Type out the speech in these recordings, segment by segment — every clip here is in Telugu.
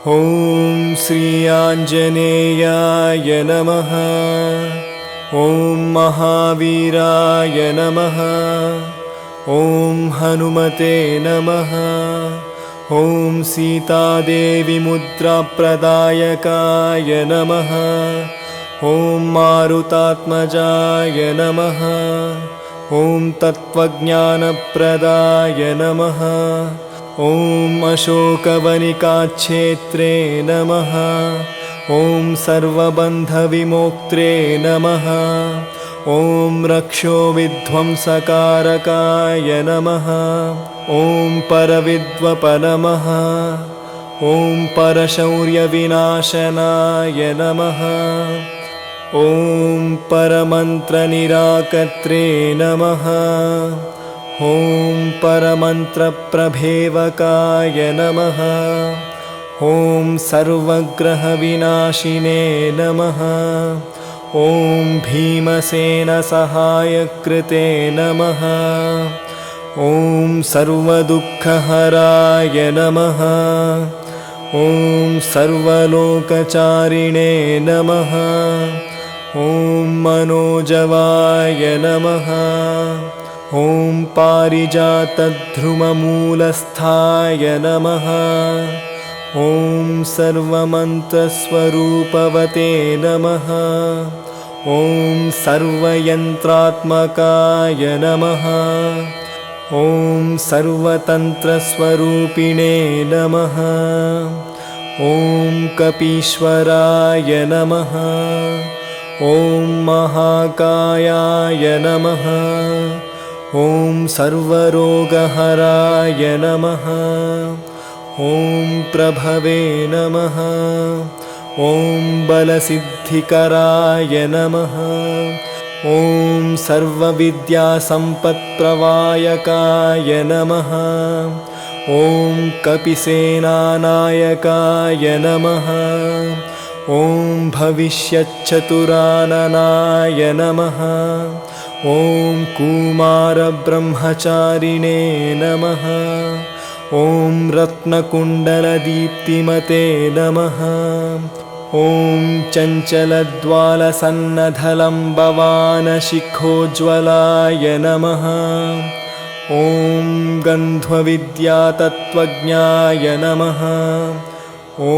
ॐ श्री आञ्जनेयाय नमः। ॐ महावीराय नमः। ॐ हनुमते नमः। ॐ सीतादेवी मुद्राप्रदायकाय नमः। ॐ मारुतात्मजाय नमः। ॐ तत्त्वज्ञानप्रदाय नमः। ॐ अशोकवनिकाक्षेत्रे नमः। ॐ सर्वबन्धविमोक्त्रे नमः। ॐ रक्षोविध्वंसकारकाय नमः। ॐ परविद्वप नमः। ॐ परशौर्यविनाशनाय नमः। ॐ परमन्त्रनिराकर्त्रे नमः। ॐ परमन्त्रप्रभेवकाय नमः। ॐ सर्वग्रहविनाशिने नमः। ॐ भीमसेनसहायकृते नमः। ॐ सर्वदुःखहराय नमः। ॐ सर्वलोकचारिणे नमः। ॐ मनोजवाय नमः। ॐ पारिजातध्रुममूलस्थाय नमः। ॐ सर्वमन्त्रस्वरूपवते नमः। ॐ सर्वयन्त्रात्मकाय नमः। ॐ सर्वतन्त्रस्वरूपिणे नमः। ॐ कपीश्वराय नमः। ॐ महाकायाय नमः। ॐ सर्वरोगहराय नमः। ॐ प्रभवे नमः। ॐ बलसिद्धिकराय नमः। ॐ सर्वविद्यासम्पत्प्रवायकाय नमः। ॐ कपिसेनानायकाय नमः। ॐ भविष्यच्चतुराननाय नमः। ॐ कुमारब्रह्मचारिणे नमः। ॐ रत्नकुण्डलदीप्तिमते नमः। ॐ चञ्चलद्वालसन्नधलम्बवानशिखोज्ज्वलाय नमः। ॐ गन्ध्वविद्यातत्त्वज्ञाय नमः। ॐ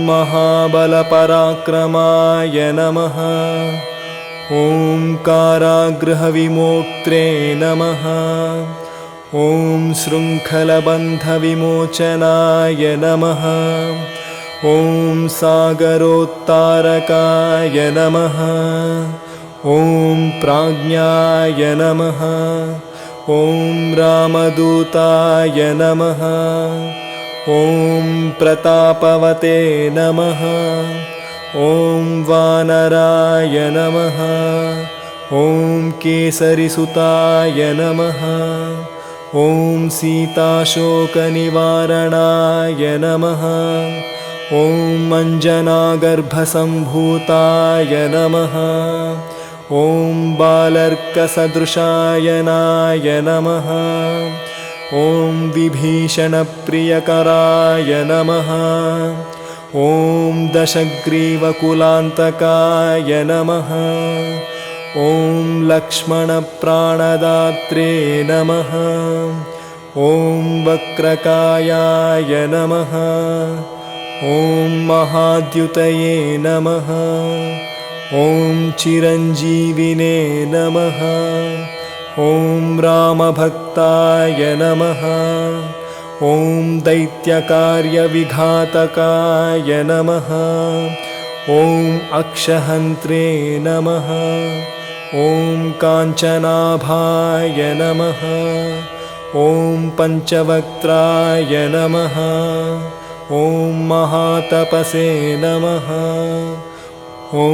महाबलपराक्रमाय नमः। ॐ कारागृहविमोक्त्रे नमः। ॐ शृङ्खलबन्धविमोचनाय नमः। ॐ सागरोत्तारकाय नमः। ॐ प्राज्ञाय नमः। ॐ रामदूताय नमः। ॐ प्रतापवते नमः। ॐ वानराय नमः। ॐ केसरिसुताय नमः। ॐ सीताशोकनिवारणाय नमः। ॐ अञ्जनागर्भसम्भूताय नमः। ॐ बालर्कसदृशायनाय नमः। ॐ विभीषणप्रियकराय नमः। ॐ दशग्रीवकुलान्तकाय नमः। ॐ लक्ष्मणप्राणदात्रे नमः। ॐ वक्रकायाय नमः। ॐ महाद्युतये नमः। ॐ चिरञ्जीविने नमः। ॐ रामभक्ताय नमः। ॐ दैत्यकार्यविघातकाय नमः। ॐ अक्षहन्त्रे नमः। ॐ काञ्चनाभाय नमः। ॐ पञ्चवक्त्राय नमः। ॐ महातपसे नमः। ॐ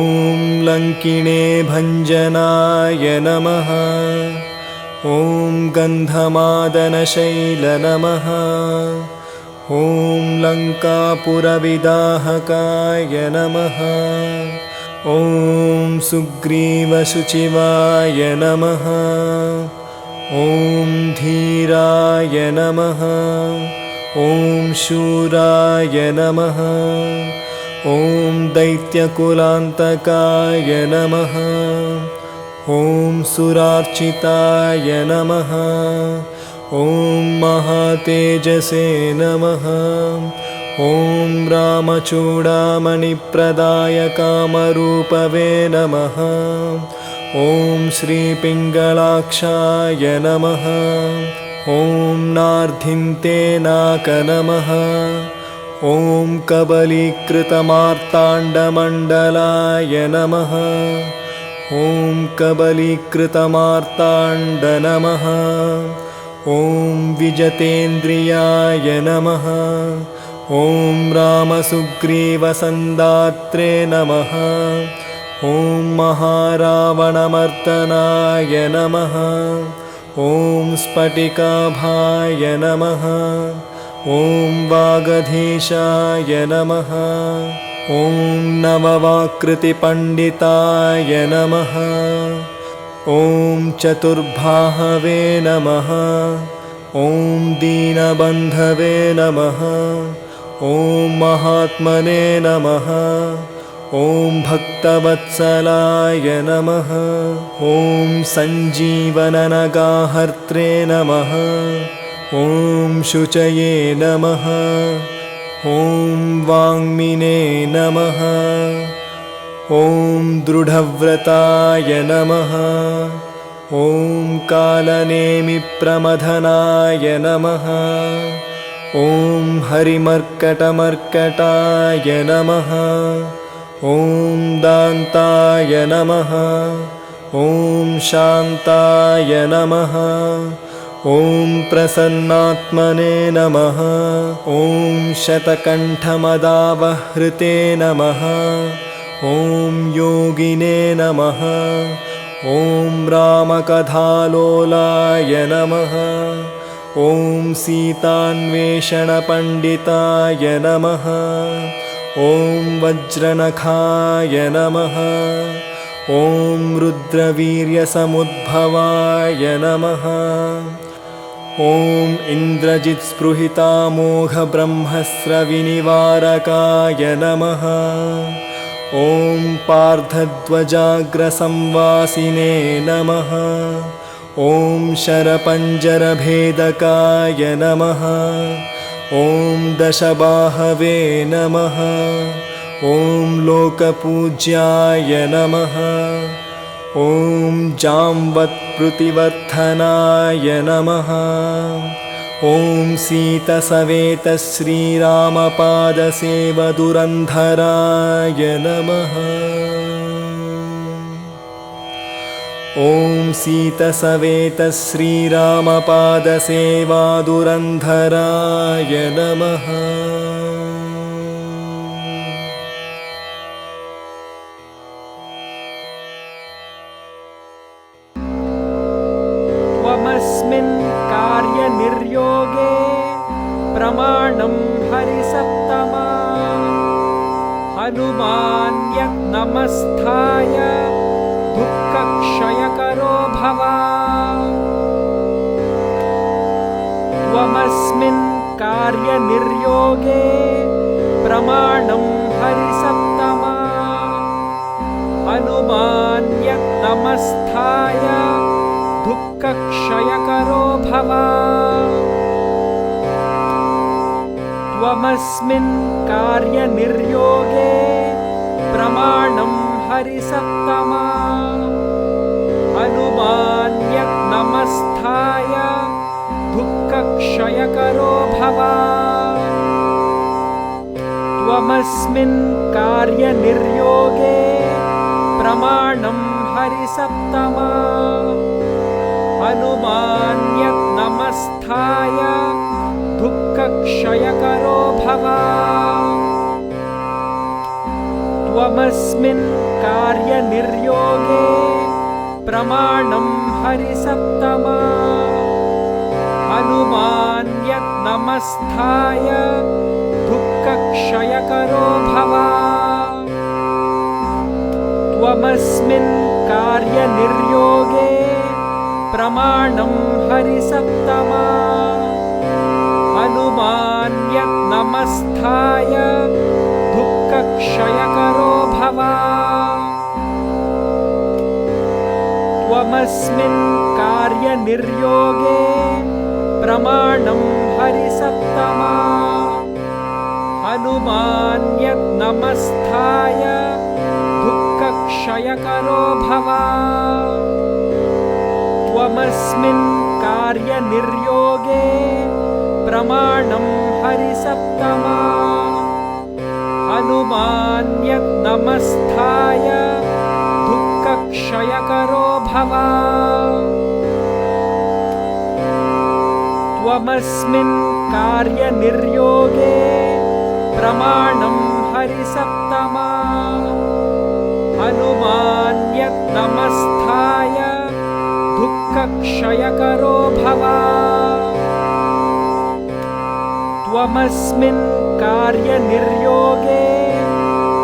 लङ्किणे भञ्जनाय नमः। ॐ गन्धमादनशैल नमः। ॐ लङ्कापुरविदाहकाय नमः। ॐ सुग्रीवशुचिवाय नमः। ॐ धीराय नमः। ॐ शूराय नमः। ॐ दैत्यकुलान्तकाय नमः। ॐ सुरार्चिताय नमः। ॐ महातेजसे नमः। ॐ रामचूडामणिप्रदाय कामरूपवे नमः। ॐ श्रीपिङ्गलाक्षाय नमः। ॐ नार्धिन्ते नाक नमः। ॐ कबलीकृतमार्ताण्डमण्डलाय नमः। ॐ कबलीकृतमार्ताण्ड नमः। ॐ विजतेन्द्रियाय नमः। ॐ रामसुग्रीवसन्दात्रे नमः। ॐ महारावणमर्दनाय नमः। ॐ स्फटिकाभाय नमः। ॐ वागधीशाय नमः। ॐ नववाकृतिपण्डिताय नमः। ॐ चतुर्बाहवे नमः। ॐ दीनबन्धवे नमः। ॐ महात्मने नमः। ॐ भक्तवत्सलाय नमः। ॐ सञ्जीवननगाहर्त्रे नमः। ॐ शुचये नमः। ॐ वाङ्मिने नमः। ॐ दृढव्रताय नमः। ॐ कालनेमिप्रमथनाय नमः। ॐ हरिमर्कटमर्कटाय नमः। ॐ दान्ताय नमः। ॐ शान्ताय नमः। ॐ प्रसन्नात्मने नमः। ॐ शतकण्ठमदावहृते नमः। ॐ योगिने नमः। ॐ रामकथालोलाय नमः। ॐ सीतान्वेषणपण्डिताय नमः। ॐ वज्रनखाय नमः। ॐ रुद्रवीर्यसमुद्भवाय नमः। ॐ इन्द्रजित्स्पृहितामोघब्रह्मस्रविनिवारकाय नमः। ॐ पार्थध्वजाग्रसंवासिने नमः। ॐ शरपञ्जरभेदकाय नमः। ॐ दशबाहवे नमः। ॐ लोकपूज्याय नमः। ॐ जाम्वत्प्रुतिवर्धनाय नमः। ॐ सीतसवेतश्रीरामपादसेवदुरन्धराय नमः। ॐ सीतसवेतश्रीरामपादसेवादुरन्धराय नमः। त्वमस्मिन् कार्यनिर्योगे प्रमाणं हरिसप्तमा। हनुमान्यज्ञमस्थाय दुःखक्षयकरो भव। त्वमस्मिन् कार्यनिर्योगे प्रमाणं हरिसप्तमा। हनुमान्यज्ञमस्थाय दुःखक्षयकरो भव। त्वमस्मिन् कार्यनिर्योगे प्रमाणं हरिसप्तमा। हनुमान्यज्ञमस्थाय दुःखक्षयकरो भव। त्वमस्मिन् कार्यनिर्योगे प्रमाणं हरिसप्तमा। हनुमान्यज्ञमस्थाय दुःखक्षयकरो भव। त्वमस्मिन् कार्यनिर्योगे प्रमाणं हरिसप्तमा। हनुमान्यज्ञमस्थाय दुःखक्षयकरो भव। त्वमस्मिन् कार्यनिर्योगे प्रमाणं हरिसप्तमा। हनुमान्यज्ञमस्थाय नमस्ताय दुःखक्षयकरो भव त्वमस्मिन् कार्यनिर्योगे प्रमाणं हरिसत्तमा हनुमान्यत् नमस्ताय दुःखक्षयकरो भव त्वमस्मिन् कार्यनिर्योगे प्रमाणं हरिसत्तमा हनुमान्यत् नमस्ताय दुःखक्षयकरो भव त्वमस्मिन् कार्यनिर्योगे प्रमाणं हरिसत्तमा हनुमान्यत् नमस्ताय दुःखक्षयकरो भव त्वमस्मिन् कार्यनिर्योगे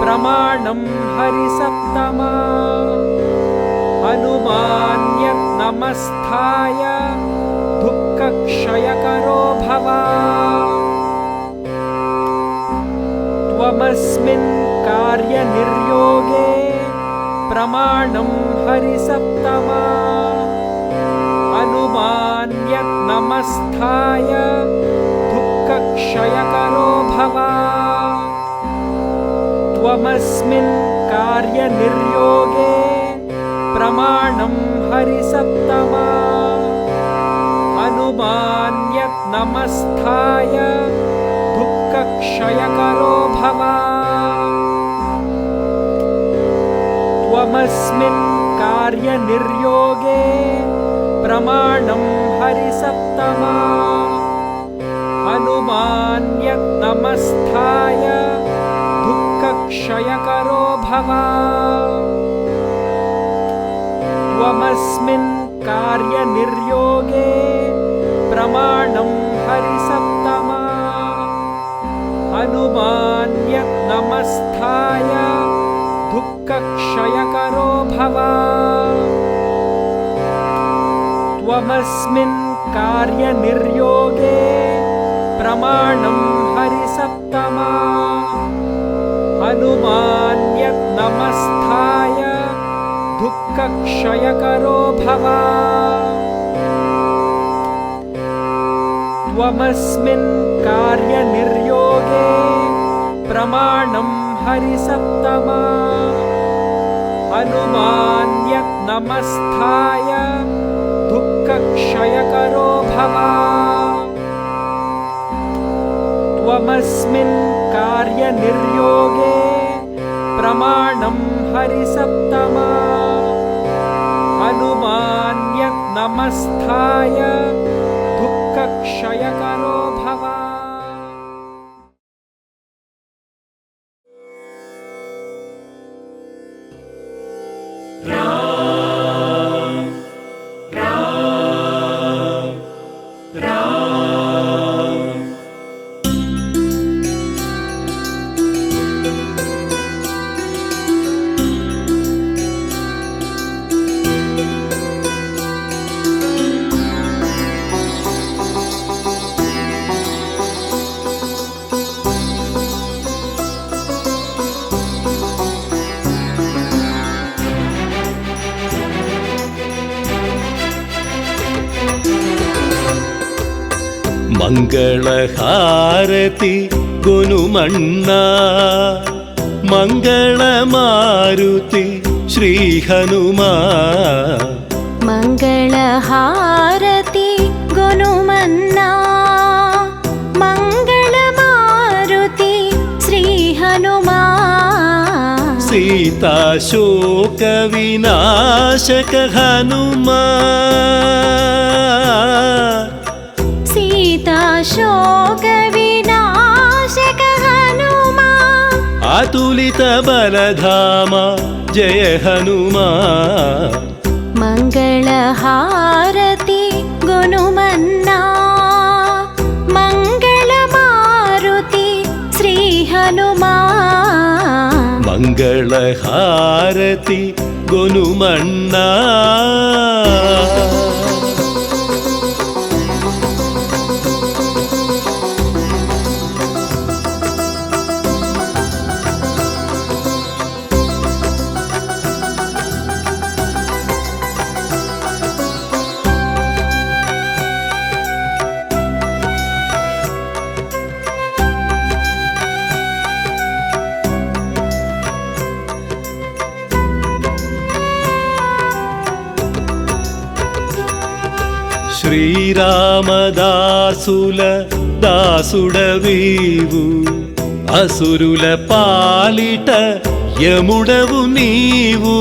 प्रमाणं हरिसत्तमा हनुमान्यत् नमस्ताय दुःखक्षयकरो भव त्वमस्मिन् कार्यनिर्योगे प्रमाणं हरिसत्तमा हनुमान्यत् नमस्ताय दुःखक्षयकरो भव त्वमस्मिन् कार्यनिर्योगे प्रमाणं हरिसत्तमा हनुमान्यत् नमस्ताय दुःखक्षयकरो भव त्वमस्मिन् कार्यनिर्योगे प्रमाणं हरिसत्तमा हनुमान्यत् नमस्ताय दुःखक्षयकरो भव त्वमस्मिन् कार्यनिर्योगे प्रमाणं हरिसत्तमा हनुमान्यत् नमस्ताय दुःखक्षयकरो भव त्वमस्मिन् कार्यनिर्योगे प्रमाणं हरिसत्तमा हनुमान्यत् नमस्ताय दुःखक्षयकरो भव त्वमस्मिन् कार्यनिर्योगे प्रमाणं हरिसत्तमा हनुमान्यत् नमस्ताय दुःखक्षयकरो भव त्वमस्मिन् कार्यनिर्योगे प्रमाणं हरिसत्तमा हनुमान्यत् नमस्ताय दुःखक्षयकरो भव మంగళహారతి గొనుమన్నా మంగళమారుతి శ్రీ హనుమా మంగళహారతి గొనుమన్నా మంగళమారుతి శ్రీ హనుమా సీతాశోక వినాశక హనుమా శోక వినాశక హనుమా అతులిత బలధామ జయ హనుమా మంగళహారతి గొనుమన్నా మంగళమారుతి శ్రీ హనుమా మంగళహారతి గొనుమన్నా శ్రీరామదాసుల దాసుడవీవు అసురుల పాలిట యముడవు నీవు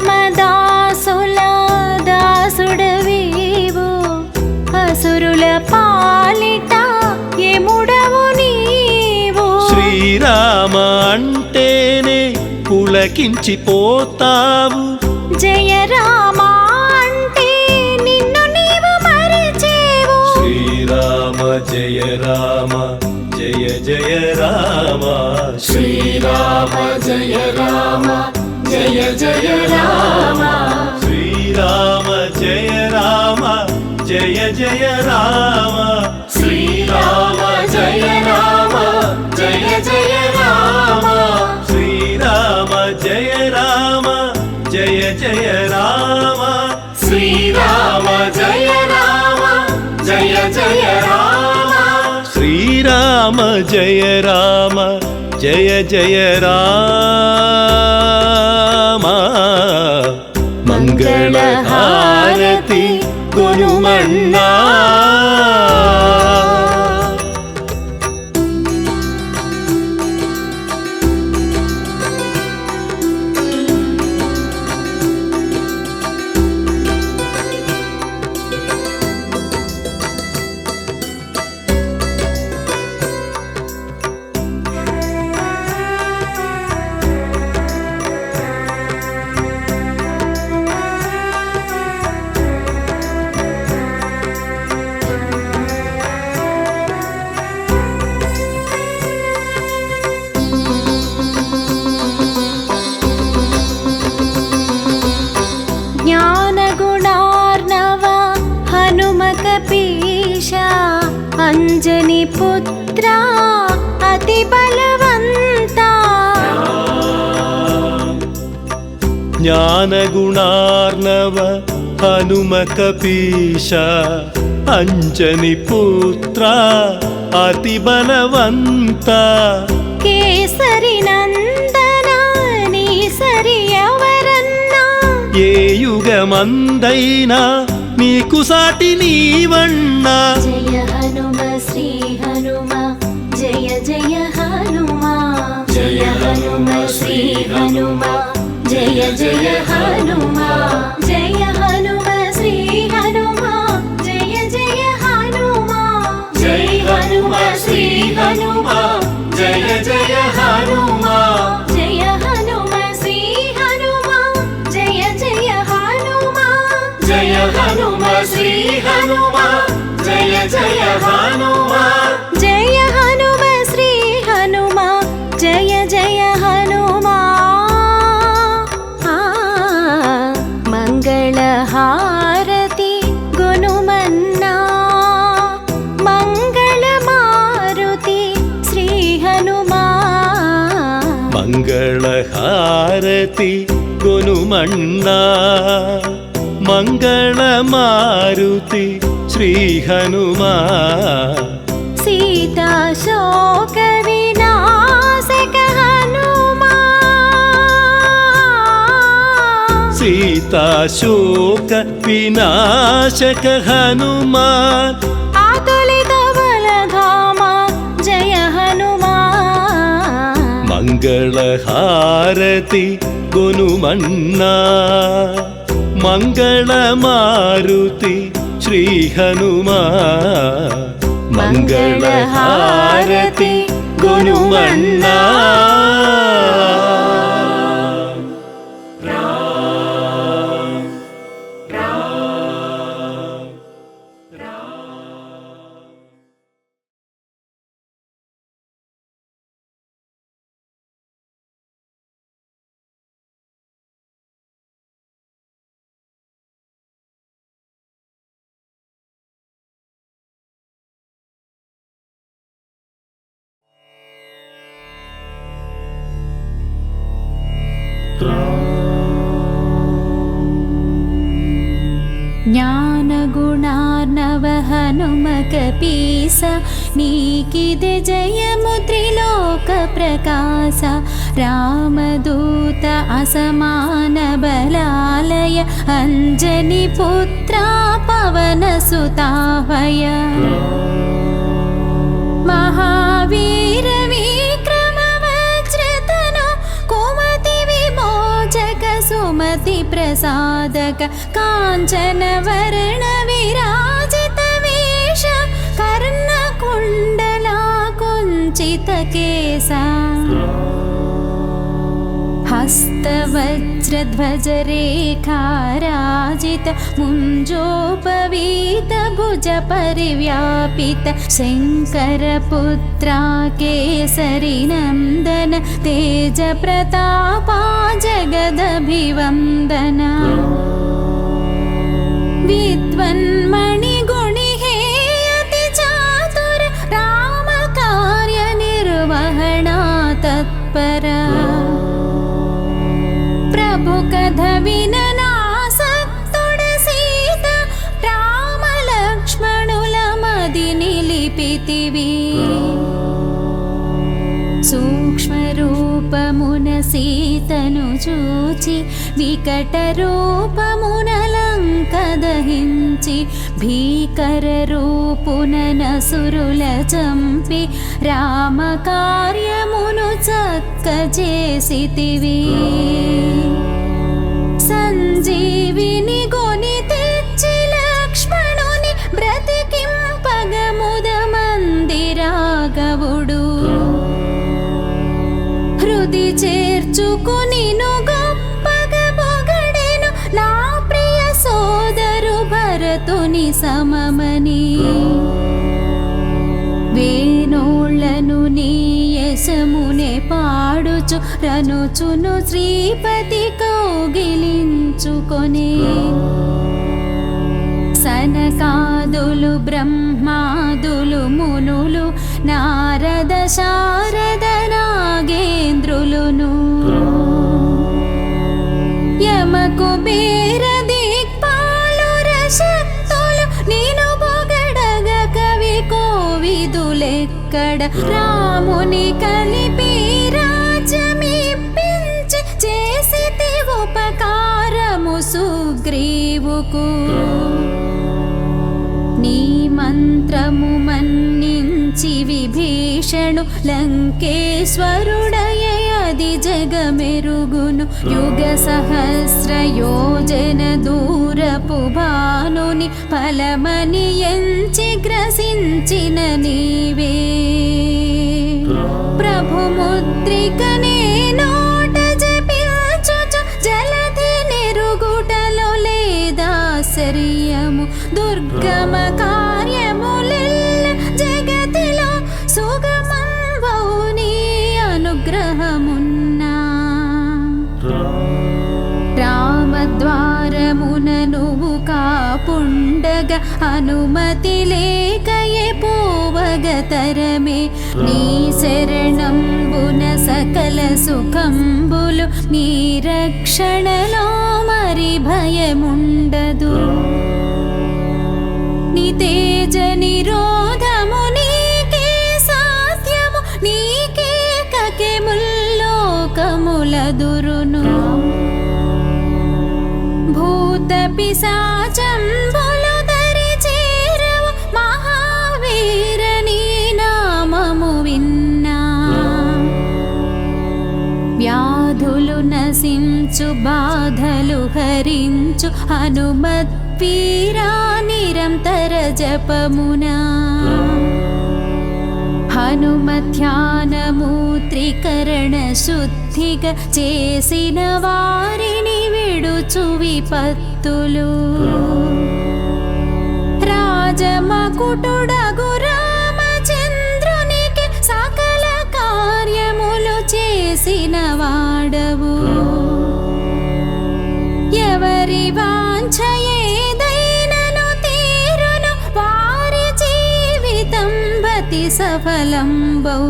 శ్రీరామదాసుల దాసుడవీవు అసురుల పాలిట యముడవు నీవు శ్రీరామ అంటేనే పులకించిపోతావు జయ రామ అంటే నిన్ను నీవు మరిచేవు శ్రీరామ జయ రామ జయ జయ రామ శ్రీరామ జయ రామ జయ జయ రామ శ్రీరామ జయ రామ జయ జయ రామ శ్రీరామ జయ రామ జయ జయ రామ శ్రీరామ జయ రామ జయ జయ రామ శ్రీరామ జయ రామ జయ జయ రామ శ్రీరామ జయ రామ జయ జయ రామ మంగళహారతి గురుమన్నా జ్ఞానగుణార్ణవ హనుమకపీశ అంజని పుత్ర అతి బలవంత జ్ఞానగుణార్ణవ హనుమకపీశ అంజని పుత్ర అతి బలవంత కేసరి నందన నీ సరి ఎవరన్నా ఏ యుగమందైనా నీకు సాటి నీవన్నా జయ హనుమ శ్రీ హనుమ జయ జయ హనుమ జయ హనుమ శ్రీ హనుమ జయ జయ హనుమ జయ హనుమ శ్రీ హనుమ జయ జయ హనుమ జయ హనుమ శ్రీ హనుమ జయ జయ హనుమ జయ హనుమ శ్రీ హనుమ జయ జయ హనుమ జయ హనుమ శ్రీ హనుమ జయ జయ హనుమ జయ హనుమ శ్రీ హనుమ జయ జయ హనుమ మంగళహారతి గుణమన్నా మంగళమారుతి శ్రీ హనుమా మంగళహారతి గుణమన్నా మంగళమారుతి శ్రీ హనుమా సీతాశోక వినాశక హనుమా సీతాశోక వినాశక హనుమాన్ అతులిత బలధామ జయ హనుమా మంగళహారతి గుణమన్నా మంగళమారుతి శ్రీ హనుమా మంగళహారతి గుణమన్నా జ్ఞానగుణార్ణవ హనుమకపీస నీకిదే జయము త్రిలోక ప్రకాశ రామదూత అసమాన బలాలయ అంజని పుత్రా పవన సుతావయ మహావీర విక్రమ వజ్రతను కుమతి విమోచక సుమతి ప్రసాదక కాంచన వర్ణ విరాజిత వేష కర్ణ కుండలా కుంచిత కేశా हस्तवज्रध्वजरेखाराजित मुञ्जोपवीत भुज परिव्यापित शङ्करपुत्रा केसरी नन्दन तेजप्रतापा जगदभिवन्दना विद्वन्मणिगुणिहेयति चातुर रामकार्यनिर्वहणा तत्परा ప్రభు కథ విననాసక్తుడ సీత రామ లక్ష్మణుల మది నిలిపితివి సూక్ష్మ రూపమున సీతను చూచి వికట రూపమున లంక దహించి భీకర రూపున నసురుల చంపి రామ కార్యమును చక్క చేసితివి సంజీవిని గొని తెచ్చి లక్ష్మణుని బ్రతికింపగ ముదమంది రాఘవుడు హృది చేర్చుకునిను గొప్పగ పొగడెను నా ప్రియ సోదరు భరతుని సమమని వేణోళ్లను నీ యశమునే పాడుచు రనుచును శ్రీపతి కౌగిలించుకొనే సనకాదులు బ్రహ్మాదులు మునులు నారద శారద నాగేంద్రులును యమ కుబేర దిక్పాలుర శక్తులు నేను పొగడగ కవి కోవిదులెక్కడ రాముని కలిపి రాజ్యమిప్పించి చేసితి ఉపకారము సుగ్రీవుకు నీ మంత్రము మన్నించి విభీషణు లంకేశ్వరుడయ అది జగమెరుగును యుగ సహస్ర యోజన దూరపు భానుని ఫలమని ఎంచి గ్రసించిన నీవే ప్రభు ముద్రికనే నోట జపించుచు జలధి నిరుగుటలో లేదాశ్చర్యము దుర్గమ కార్యములెల్ల జగతిలో సుగమం వౌని అనుగ్రహమున్నా రామద్వారమున నువ్వు కాపుండగ అనుమతి లేకయే పోవగ తరమే నీ శరణంబున సకల సుఖంబులు నీ రక్షణలో మరి భయముండదు నీ తేజ నిరోధము నీకే సాధ్యము నీకే కకే ముల్లోకములదురును భూత పిశాచంబులు దరి చేరవు మహావీర నీ నామము విన్నా వ్యాధులు నశించు బాధలు హరించు హనుమద్వీరా నిరంతర జపమునా హనుమధ్యానము త్రికరణ శుద్ధిగా చేసిన వారిని విడుచు విపత్తులు రాజమకుటుడగు రామచంద్రునికి సకల కార్యములు చేసిన వాడవు ఎవరి వాంఛ ఏదైనను తీరును వారి జీవితం భతి సఫలంబౌ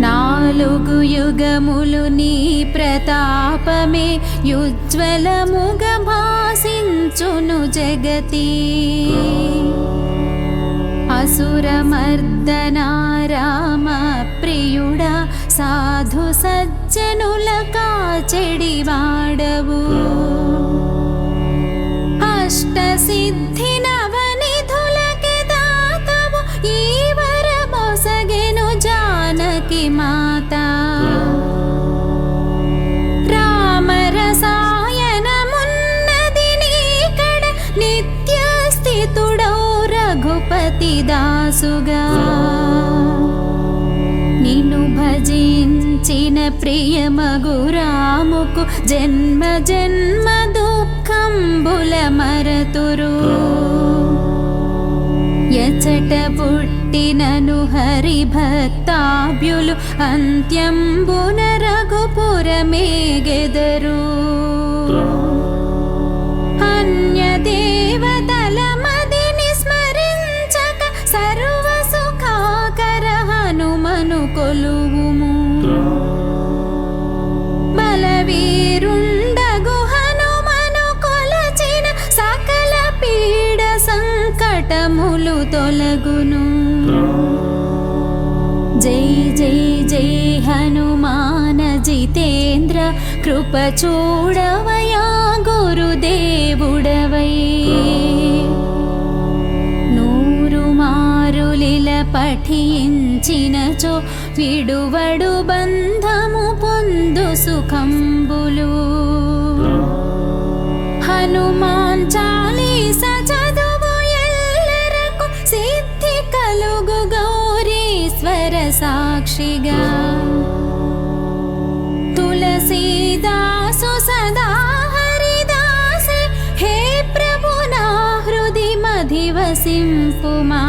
నాలుగు యుగములు నీ ప్రతాపమే యుజ్వలముగ భాసించును జగతి అసురమర్దనా రామ ప్రియుడా సాధు సజ్జనుల కాచెడివాడవు అష్ట సిద్ధి నవనిధులకి దాతవు ఈ వరమొసగెను జానకి మాత రామరసాయనమున్నది నీకడ నిత్య స్థితుడౌ రఘుపతి దాసుగా నిన్ను భజించిన ప్రియమగు రాముకు జన్మ జన్మ దుఃఖంబుల మరతురు ఎచట పుట్టినను హరి భక్తాభ్యులు అంత్యంబున రఘుపురమేగెదరు అన్య దేవతల మదిని స్మరించక సర్వ సుఖాకర హనుమను కొలువుము బలవీరుండగు హనుమను కొలచిన సకల పీడ సంకటములు తొలగును జై జై జై హనుమాన జితేంద్ర కృప చూడవయా గురుదేవుడవై నూరు మారులిల పఠించినచో విడువడు బంధము పొందు సుఖంబులు హనుమాన్ చాలీస చదువు ఎల్లరకు సిద్ధి కలుగు గౌరీశ్వర సాక్షిగా తులసీదాసు సదా హరిదాసే హే ప్రభు నా హృది మధివసింపుమా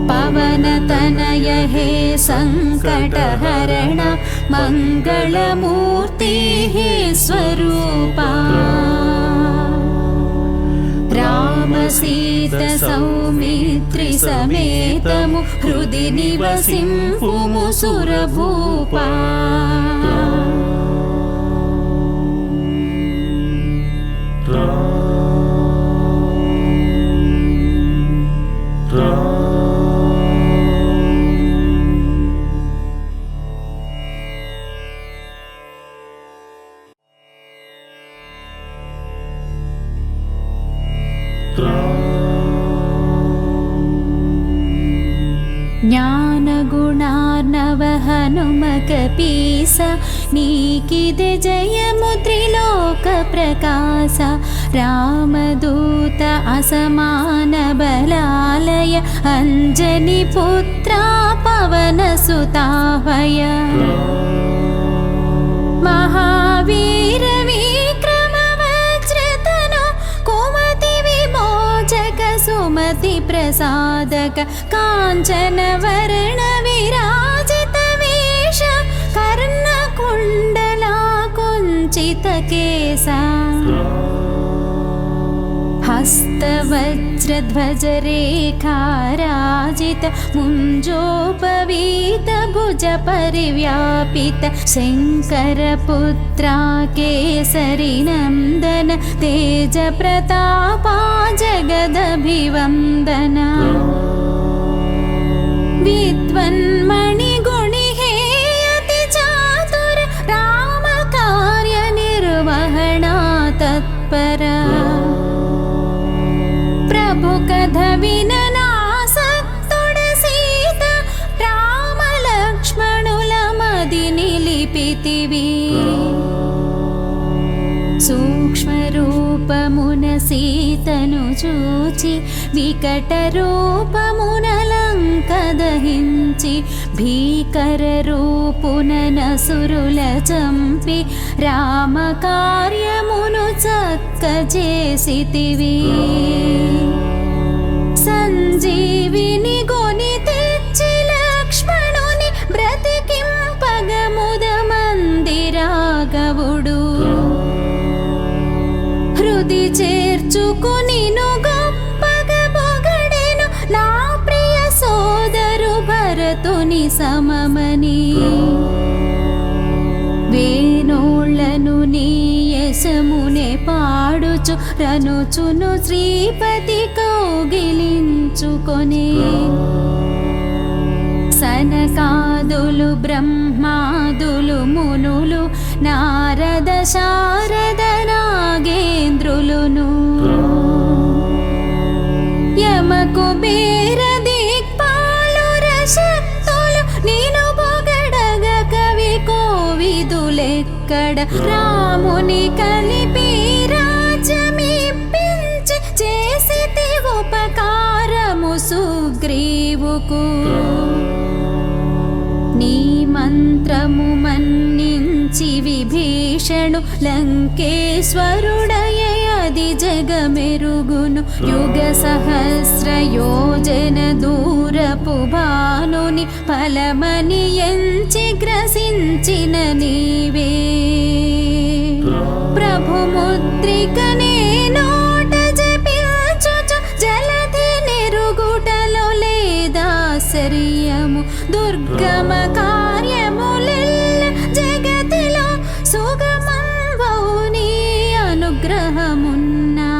పవన తనయ హే సంకటహరణ మంగళమూర్తి హే స్వరూపా రామ సీత సౌమిత్రి సమేతము హృది నివసింపుము సురభూపా జ్ఞానగుణార్ణవ హనుమ కపీస నీకిదే జయము త్రిలోక ప్రకాశ రామదూత అసమాన బలాలయ అంజని పుత్ర పవన సుతావయ మహావీర విక్రమ వజ్రతను కుమతి విమోచక సుమతి ప్రసాదక కాంచన వర్ణ విరాజిత వేష కర్ణ కుండలా కుంచిత కేశా हस्तवज्रध्वजरेखाराजित मुञ्जोपवीत भुज परिव्यापित शङ्करपुत्रा केसरी नन्दन तेजप्रतापा जगदभिवन्दना विद्वन्मणिगुणि हे अति चातुर रामकार्यनिर्वहणा तत्परा ప్రభు కథ విననాసక్తుడ సీత రామ లక్ష్మణుల మది నిలిపితివి సూక్ష్మ రూపమున సీతను చూచి వికట రూపమున లంక దహించి భీకర రూపున నసురుల చంపి రామ కార్యమును చక్కజేసితివి సంజీవిని గొని తెచ్చి లక్ష్మణుని బ్రతికింపగ ముదమంది రాఘవుడు హృది చేర్చుకుని గొప్పగ పొగడెను నా ప్రియ సోదరు భరతుని సమమని వేణోళ్లను నీ యశమునే పాడుచు రనుచును శ్రీపతి కౌగిలించుకొనే సనకాదులు బ్రహ్మాదులు మునులు నారద శారద నాగేంద్రులును యమ కుబేర దిక్పాలుర శక్తులు నేను పొగడగ కవి కోవిదులెక్కడ రాముని కలిపి రాజ్యమిప్పించి చేసితి ఉపకారము సుగ్రీవుకు నీ మంత్రము మన్నించి విభీషణు లంకేశ్వరుడయ అది జగమెరుగును యుగ సహస్ర యోజన దూరపు భానుని ఫలమని ఎంచి గ్రసించిన నీవే ప్రభు ముద్రికనే నోట జపించుచు జలధి నిరుగుటలో లేదాశ్చర్యము దుర్గమ కార్యములెల్ల జగతిలో సుగమంబౌ నీ అనుగ్రహమున్నా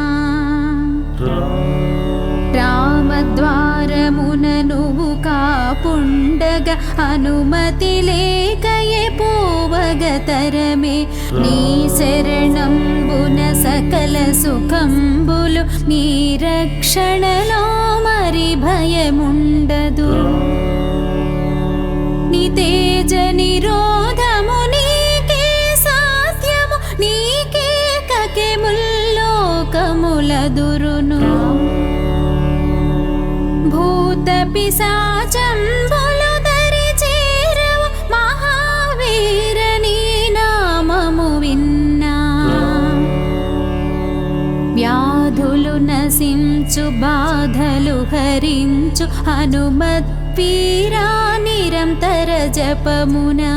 రామద్వారమున నువ్వు కాపుండగ అనుమతి లేకయే పోవగతరమే నీ శరణంబున సకల సుఖంబులు నీ రక్షణలో మరి భయముండదు నీ తేజ నిరోధము నీకే సాధ్యము నీకే కకే ముల్లోకములదురును భూత పిశాచంబులు దరి చేరవు మహావీర నీ నామము విన్నా వ్యాధులు నశించు బాధలు హరించు హనుమత్ పీరా నిరంతర జపమునా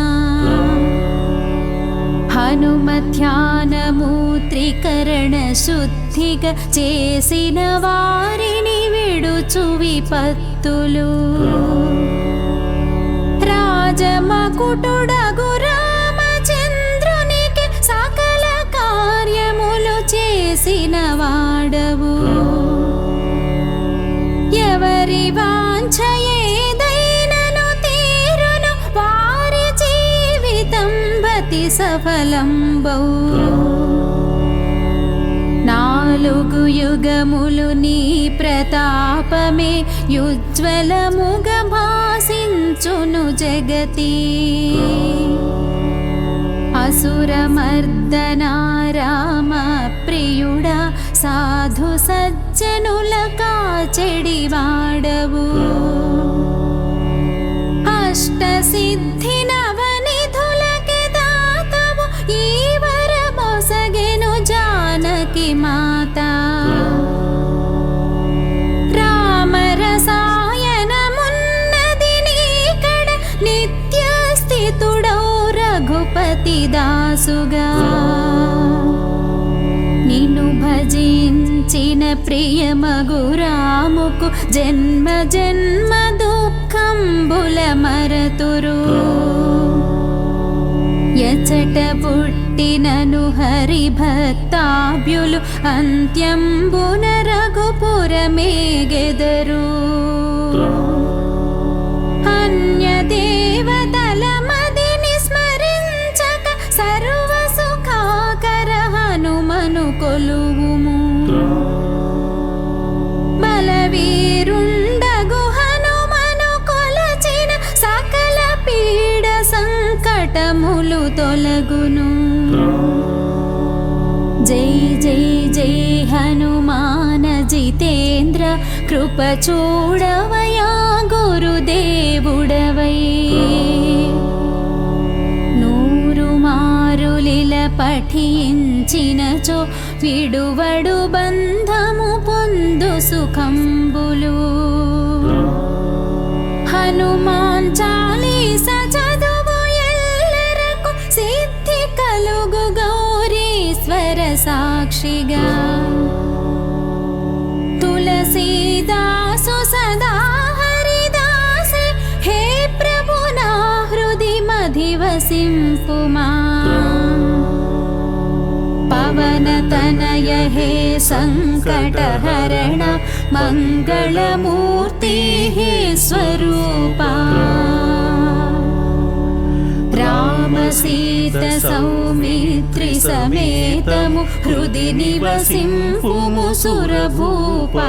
హనుమధ్యానము త్రికరణ శుద్ధిగా చేసిన వారిని విడుచు విపత్తులు రాజమకుటుడగు రామచంద్రునికి సకల కార్యములు చేసిన వాడవు ఎవరి వాంఛ ఏదైనను తీరును వారి జీవితం భతి సఫలంబౌ నాలుగు యుగములు నీ ప్రతాపమే యుజ్వలముగ భాసించును జగతి అసురమర్దనా రామ ప్రియుడా సాధు సజ్జనుల కాచెడి వాడవు అష్ట సిద్ధి నవనిధులకి దాతవు ఈ వరమొసగెను జానకి మాత రామరసాయనమున్నది నీకడ నిత్య స్థితుడౌ రఘుపతి దాసుగా నిన్ను భజించిన ప్రియమగు రాముకు జన్మ జన్మ దుఃఖంబుల మరతురు ఎచట పుట్టినను హరి భక్తాభ్యులు అంత్యంబున రఘుపురమేగెదరు అన్య దేవతల మదిని స్మరించక సర్వ సుఖాకర హనుమను కొలువుము బలవీరుండగు హనుమను కొలచిన సకల పీడ సంకటములు తొలగును జై జై జై హనుమాన జితేంద్ర కృప చూడవయా గురుదేవుడవై నూరు మారులిల పఠించినచో విడువడు బంధము పొందు సుఖంబులు హనుమాన్ చాలీస చదువు ఎల్లరకు సిద్ధి కలుగు గౌరీశ్వర సాక్షిగా తులసీదాసు సదా హరిదాసే హే ప్రభు నా హృది మధివసింపుమా పవన తనయ హే సంకటహరణ మంగళమూర్తి హే స్వరూపా రామ సీత సౌమిత్రి సమేతము హృది నివసింపుము సురభూపా